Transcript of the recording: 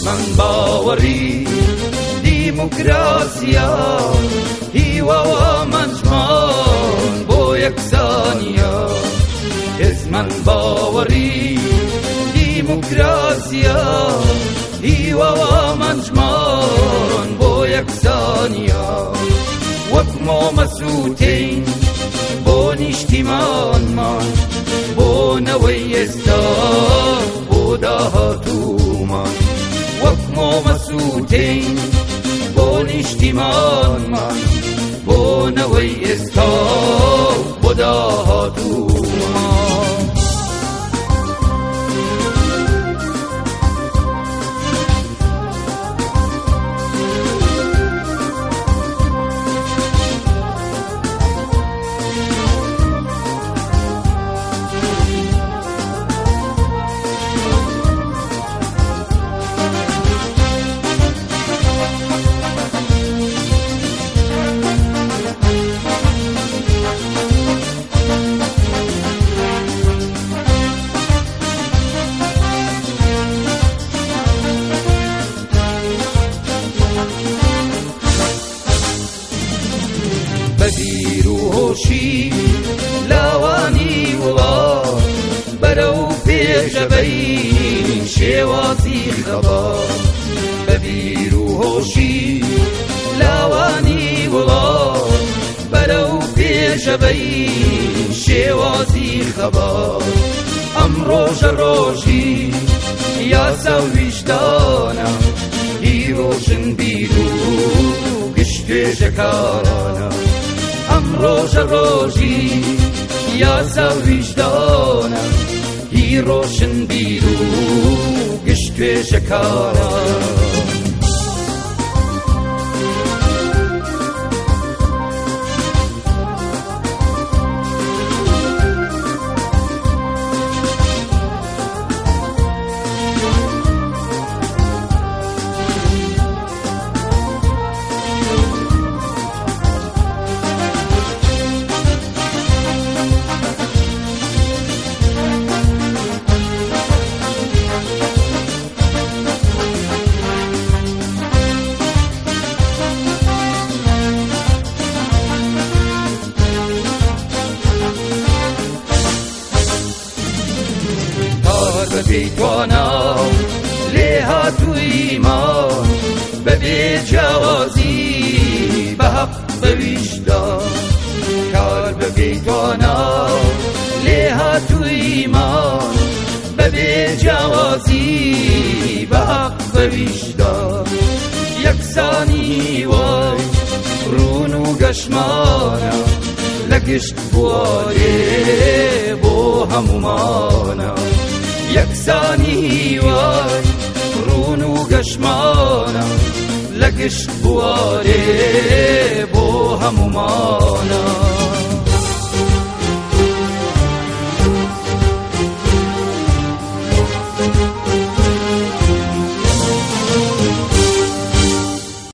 من باوری دیموکراسیا هیوا و منجمان بو یکسانیا از من باوری دیموکراسیا هیوا و منجمان بو یکسانیا وکمو مسوتین بو نیشتیمان من بو نویستا بو داهاتو من وکمو مسوتین بو نیشتیمان من بو نویستا بو داهاتو من ببیر و هوشی لاوانی وڵا بەرەو پێشەبەی شێوازی خەبار ببیر و هوشی لاوانی وڵا بەرەو پێشەبەی شێوازی خەبار ئەم ڕۆژە ڕۆژی یاسا و ویژدانە هی ڕۆژن بیر و گشتێژەکارانە ئەم ڕۆژە ڕۆژی یاسا و ویژدانە هی ڕۆشن بیر و گشت توێژەکارانە ببیتوانا لێ هاتوویمان بەبێ جیاوازی بە حەق بەویشدان کار ببیتوانا لێ هاتوویمان بەبێ جیاوازی بە حەق بەویشدان یەکسانی وای ڕوون و گەشمانە لە گشت بوارێ بۆ هەمومانە یەکسانی وای ڕوون و گەشمانە لە گشت بوارێ بۆ هەمومانە